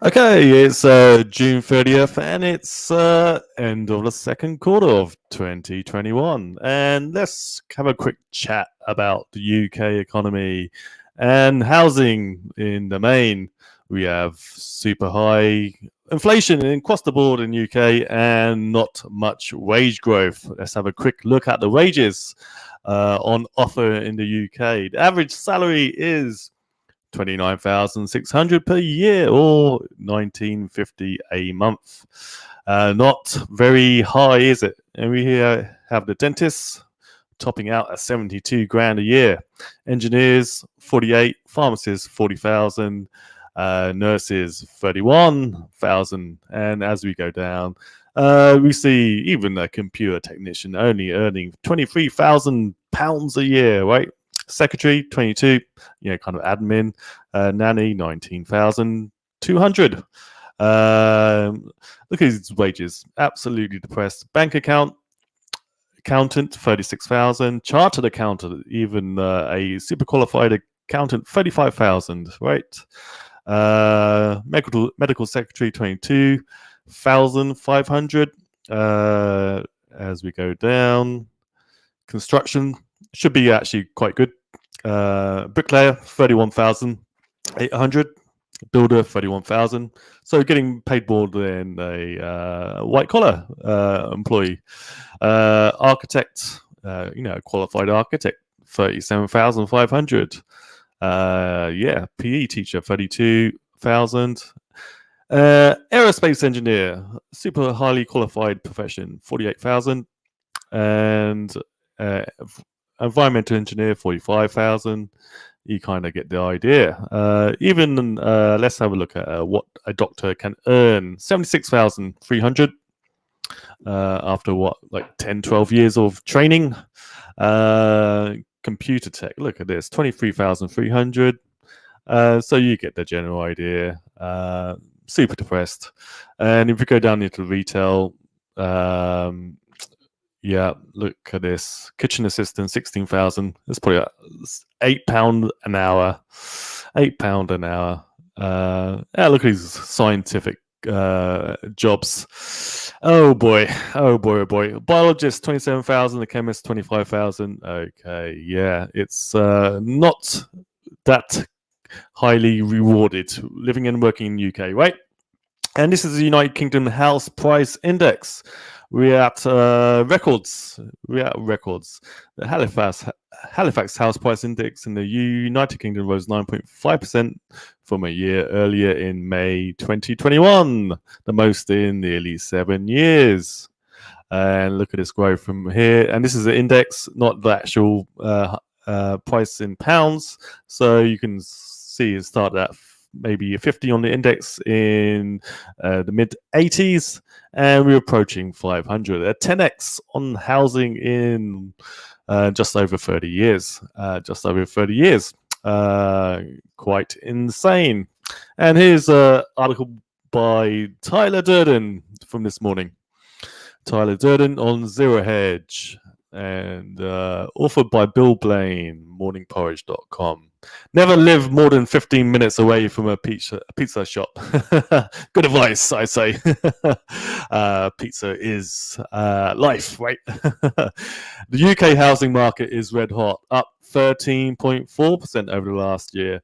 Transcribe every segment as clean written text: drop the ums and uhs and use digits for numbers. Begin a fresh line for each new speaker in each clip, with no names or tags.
Okay, it's June 30th and it's end of the second quarter of 2021. And let's have a quick chat about the UK economy and housing in the main. We have super high inflation across the board in UK and not much wage growth. Let's have a quick look at the wages on offer in the UK. The average salary is 29,600 per year or 1950 a month. Not very high, is it? And we here have the dentists topping out at 72 grand a year. Engineers 48, pharmacists 40,000, nurses 31,000. And as we go down, we see even a computer technician only earning £23,000 a year, right? Secretary 22, kind of admin. Nanny 19,200. Look at his wages, absolutely depressed. Bank accountant 36,000. Chartered accountant, even a super qualified accountant 35,000. Right. Medical secretary 22,500. As we go down, construction should be actually quite good. Bricklayer 31,800. Builder 31,000. So getting paid more than a white collar employee. Architect, qualified architect 37,500. PE teacher 32,000. Aerospace engineer, super highly qualified profession 48,000. And environmental engineer 45,000. You kind of get the idea. Let's have a look at what a doctor can earn: 76,300 after 10, 12 years of training. Computer tech, look at this, 23,300. So you get the general idea. Super depressed. And if we go down into retail, look at this. Kitchen assistant, 16,000. That's probably £8 an hour. £8 an hour. Look at these scientific jobs. Oh boy. Biologist, 27,000. The chemist, 25,000. Okay, yeah. It's not that highly rewarded living and working in the UK, right? And this is the United Kingdom House Price Index. We're at records. The Halifax House Price Index in the United Kingdom rose 9.5% from a year earlier in May 2021, the most in nearly 7 years. And look at this growth from here. And this is the index, not the actual price in pounds. So you can see it started at maybe 50 on the index in the mid 80s, and we're approaching 500. A 10x on housing in just over 30 years. Quite insane. And here's an article by Tyler Durden from this morning. Tyler Durden on Zero Hedge, and authored by Bill Blaine, morningporridge.com. Never live more than 15 minutes away from a pizza shop. Good advice, I say. Pizza is life, right? The UK housing market is red hot, up 13.4% over the last year.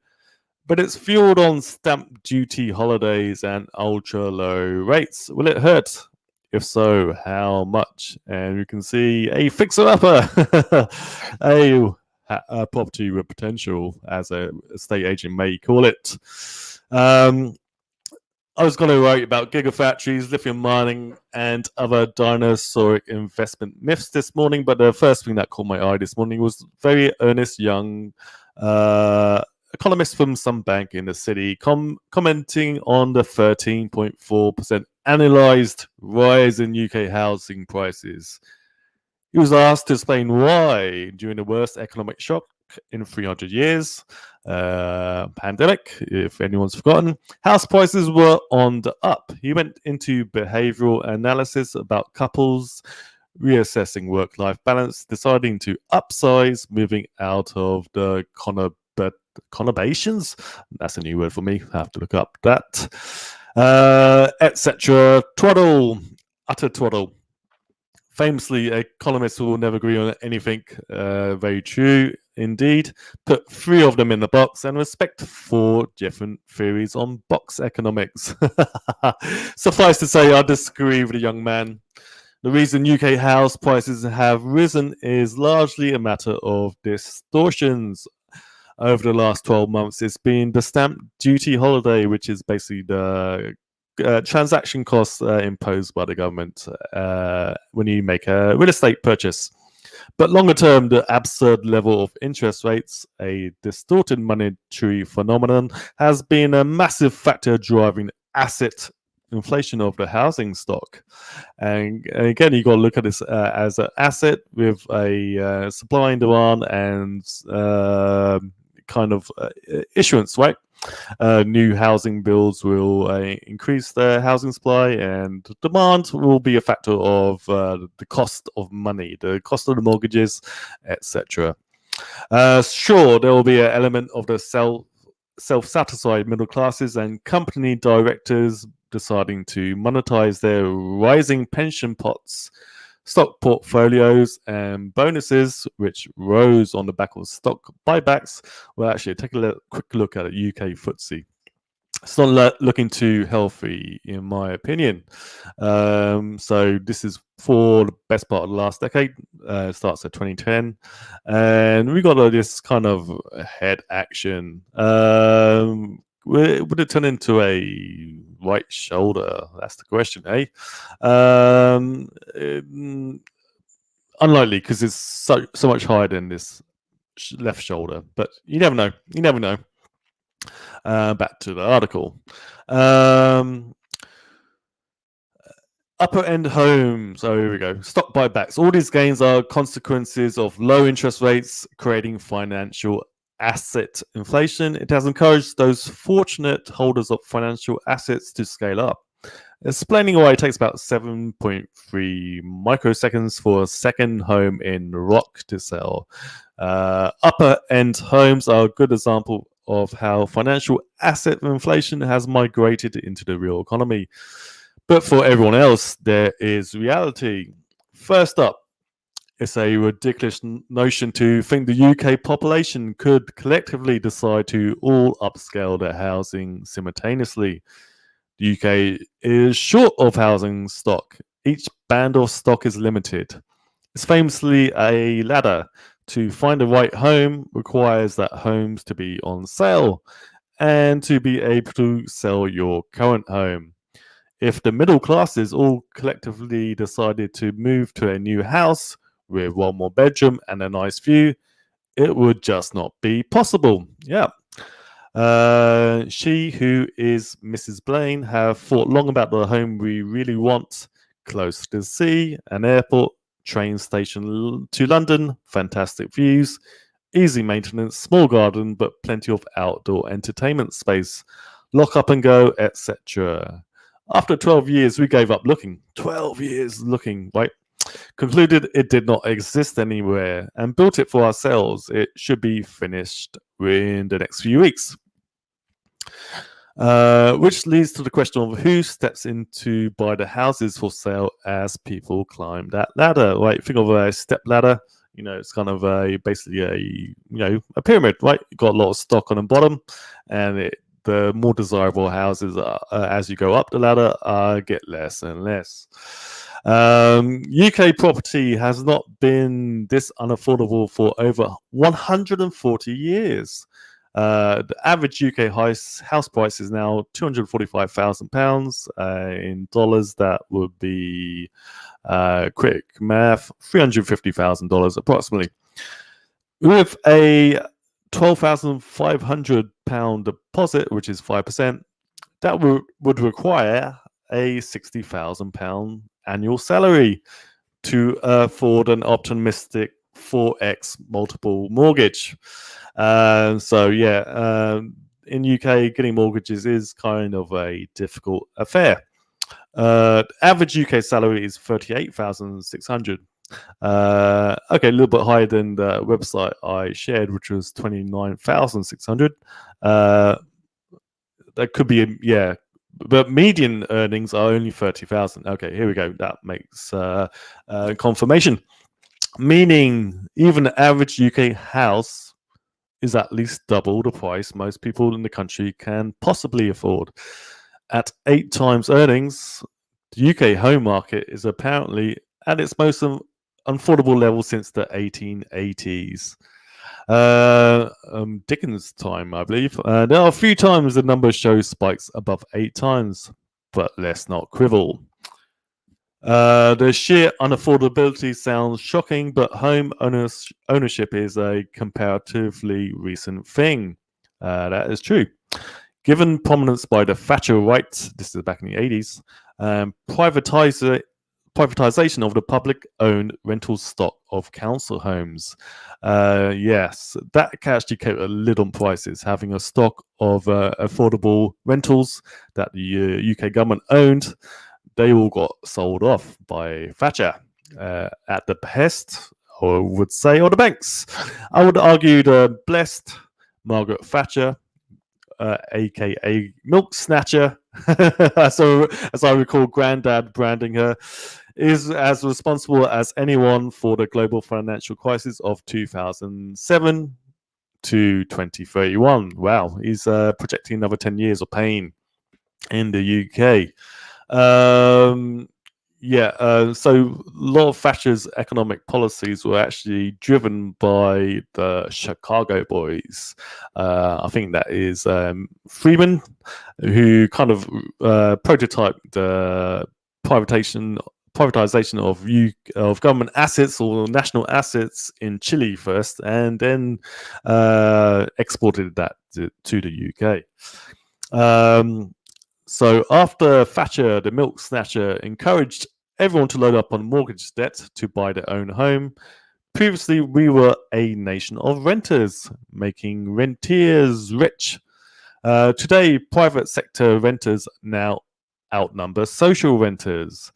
But it's fueled on stamp duty holidays and ultra low rates. Will it hurt? If so, how much? And you can see a fixer-upper, a property with potential, as a estate agent may call it. I was going to write about gigafactories, lithium mining, and other dinosauric investment myths this morning, but the first thing that caught my eye this morning was very earnest young economist from some bank in the city commenting on the 13.4% annualized rise in UK housing prices. He was asked to explain why, during the worst economic shock in 300 years, pandemic, if anyone's forgotten, house prices were on the up. He went into behavioral analysis about couples reassessing work-life balance, deciding to upsize, moving out of the conurbations. That's a new word for me. I have to look up that. etc. Twaddle, utter twaddle. Famously, economists will never agree on anything. Very true indeed. Put 3 of them in the box and respect 4 different theories on box economics. Suffice to say, I disagree with the young man. The reason UK house prices have risen is largely a matter of distortions. Over the last 12 months, it's been the stamp duty holiday, which is basically the transaction costs imposed by the government when you make a real estate purchase. But longer term, the absurd level of interest rates, a distorted monetary phenomenon, has been a massive factor driving asset inflation of the housing stock. And again, you got to look at this as an asset with a supply and demand and kind of issuance, right? New housing builds will increase the housing supply, and demand will be a factor of the cost of money, the cost of the mortgages, etc. Sure, there will be an element of the self-satisfied middle classes and company directors deciding to monetize their rising pension pots, stock portfolios, and bonuses, which rose on the back of stock buybacks. Well, actually, take a quick look at a UK FTSE. It's not looking too healthy, in my opinion. So this is for the best part of the last decade. It starts at 2010, and we got this kind of head action. Would it turn into a right shoulder? That's the question, eh? Unlikely, because it's so much higher than this left shoulder. But you never know. You never know. Back to the article. Upper end homes. So here we go. Stock buybacks. All these gains are consequences of low interest rates creating financial asset inflation. It has encouraged those fortunate holders of financial assets to scale up. Explaining why it takes about 7.3 microseconds for a second home in Rock to sell. Upper end homes are a good example of how financial asset inflation has migrated into the real economy. But for everyone else, there is reality. First up, it's a ridiculous notion to think the UK population could collectively decide to all upscale their housing simultaneously. The UK is short of housing stock. Each band of stock is limited. It's famously a ladder. To find the right home requires that homes to be on sale and to be able to sell your current home. If the middle classes all collectively decided to move to a new house with one more bedroom and a nice view, it would just not be possible. Yeah. She, who is Mrs. Blaine, have thought long about the home we really want. Close to the sea, an airport, train station to London, fantastic views, easy maintenance, small garden, but plenty of outdoor entertainment space, lock up and go, etc. After 12 years, we gave up looking. 12 years looking, right? Concluded it did not exist anywhere and built it for ourselves. It should be finished in the next few weeks. Which leads to the question of who steps in to buy the houses for sale as people climb that ladder, right? Think of a step ladder. You know, it's kind of basically a pyramid, right? You've got a lot of stock on the bottom, and the more desirable houses as you go up the ladder get less and less. UK property has not been this unaffordable for over 140 years. The average UK house price is now £245,000. In dollars, that would be, quick math, $350,000 approximately. With a £12,500 deposit, which is 5%, that would require a £60,000 annual salary to afford an optimistic 4x multiple mortgage. So yeah, in UK, getting mortgages is kind of a difficult affair. Average UK salary is 38,600. Okay, a little bit higher than the website I shared, which was 29,600. That could be, but median earnings are only 30,000. Okay, here we go. That makes confirmation. Meaning, even the average UK house is at least double the price most people in the country can possibly afford. At 8 times earnings, the UK home market is apparently at its most affordable level since the 1880s. Dickens' time, I believe. There are a few times the number shows spikes above 8 times, but let's not quibble. The sheer unaffordability sounds shocking, but home ownership is a comparatively recent thing. That is true. Given prominence by the Thatcherites, this is back in the 80s, privatization of the public-owned rental stock of council homes. Yes, that actually kept a lid on prices, having a stock of affordable rentals that the UK government owned. They all got sold off by Thatcher at the behest, or would say, or the banks. I would argue the blessed Margaret Thatcher, aka Milk Snatcher, as I recall Grandad branding her, is as responsible as anyone for the global financial crisis of 2007 to 2031. Wow, he's projecting another 10 years of pain in the UK. So a lot of Thatcher's economic policies were actually driven by the Chicago boys. I think that is Freeman, who kind of prototyped the privatization of government assets or national assets in Chile first, and then exported that to the UK. So after Thatcher, the milk snatcher encouraged everyone to load up on mortgage debt to buy their own home. Previously, we were a nation of renters, making rentiers rich. Today, private sector renters now outnumber social renters.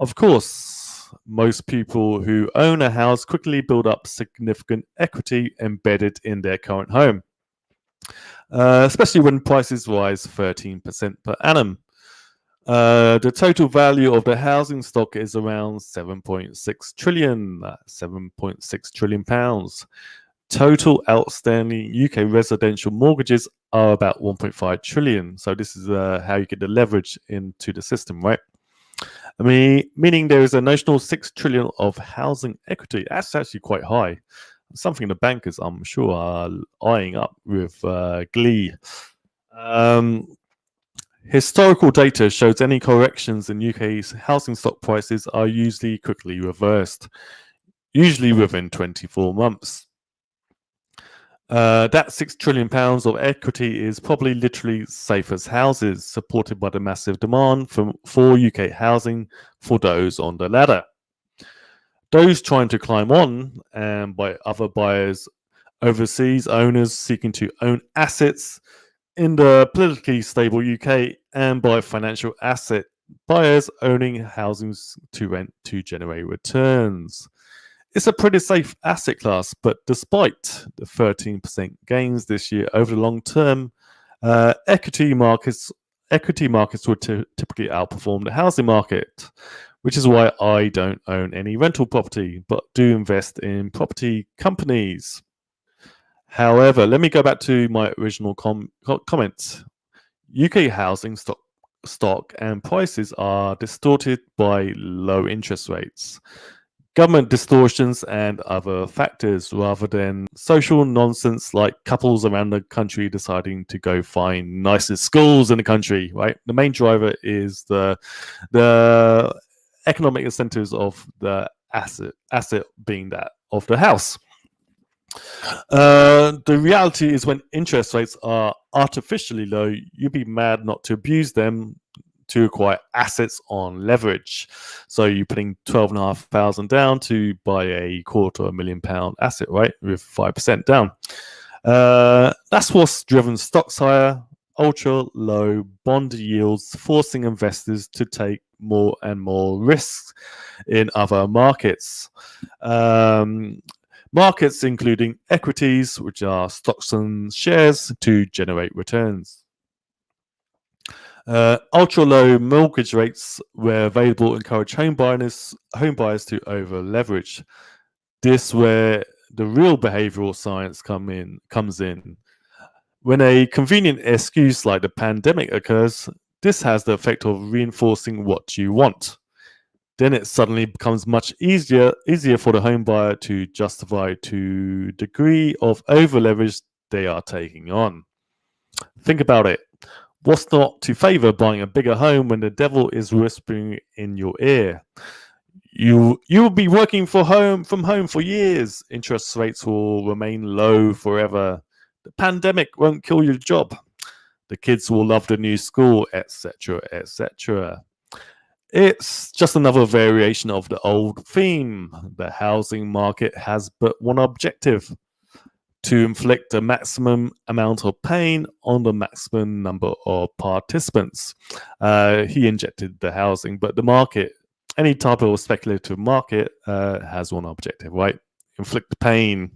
Of course, most people who own a house quickly build up significant equity embedded in their current home. Especially when prices rise 13% per annum. The total value of the housing stock is around 7.6 trillion pounds. Total outstanding UK residential mortgages are about 1.5 trillion. So this is how you get the leverage into the system, right? I mean, meaning there is a notional 6 trillion of housing equity. That's actually quite high. Something the bankers, I'm sure, are eyeing up with glee. Historical data shows any corrections in UK's housing stock prices are usually quickly reversed, usually within 24 months. That £6 trillion of equity is probably literally safe as houses, supported by the massive demand for UK housing for those on the ladder. Those trying to climb on, and by other buyers overseas, owners seeking to own assets in the politically stable UK, and by financial asset buyers owning housings to rent to generate returns. It's a pretty safe asset class, but despite the 13% gains this year over the long term, equity markets would typically outperform the housing market, which is why I don't own any rental property, but do invest in property companies. However, let me go back to my original comment. UK housing stock and prices are distorted by low interest rates, government distortions, and other factors, rather than social nonsense like couples around the country deciding to go find nicer schools in the country, right? The main driver is the economic incentives of the asset being that of the house. The reality is when interest rates are artificially low, you'd be mad not to abuse them to acquire assets on leverage. So you're putting 12,500 down to buy a £250,000 asset, right? With 5% down. That's what's driven stocks higher, ultra low bond yields, forcing investors to take more and more risks in other markets. Markets including equities, which are stocks and shares, to generate returns. Ultra low mortgage rates where available encourage home buyers to over leverage. This where the real behavioral science comes in. When a convenient excuse like the pandemic occurs, this has the effect of reinforcing what you want. Then it suddenly becomes much easier for the home buyer to justify to degree of over leverage they are taking on. Think about it. What's not to favor buying a bigger home when the devil is whispering in your ear? You will be working from home for years. Interest rates will remain low forever. The pandemic won't kill your job. The kids will love the new school, etc., etc. It's just another variation of the old theme. The housing market has but one objective: to inflict a maximum amount of pain on the maximum number of participants. He injected the housing, but the market, any type of speculative market, has one objective, right? Inflict pain.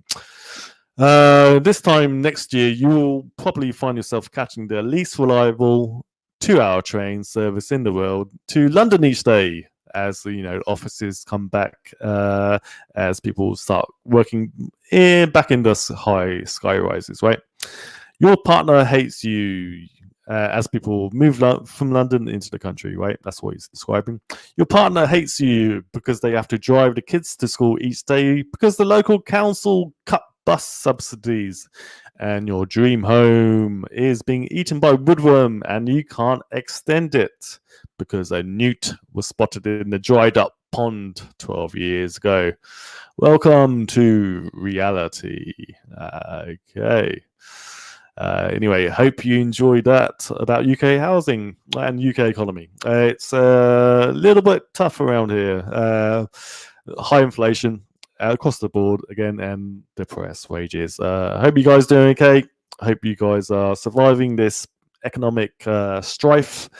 This time next year, you will probably find yourself catching the least reliable 2-hour train service in the world to London each day, as offices come back, as people start working back in the high sky rises, right? Your partner hates you, as people move from London into the country, right? That's what he's describing. Your partner hates you because they have to drive the kids to school each day because the local council cut bus subsidies, and your dream home is being eaten by woodworm and you can't extend it because a newt was spotted in the dried up pond 12 years ago. Welcome to reality. Okay. Anyway, hope you enjoyed that about UK housing and UK economy. It's a little bit tough around here. High inflation across the board again, and depressed wages. I hope you guys doing okay. I hope you guys are surviving this economic strife.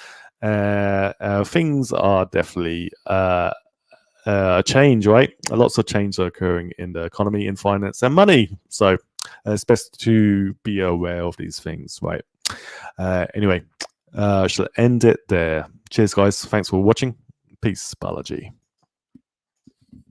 Things are definitely a change, right? Lots of change are occurring in the economy, in finance, and money. So it's best to be aware of these things, right? Anyway, I shall end it there. Cheers, guys. Thanks for watching. Peace, Balaji.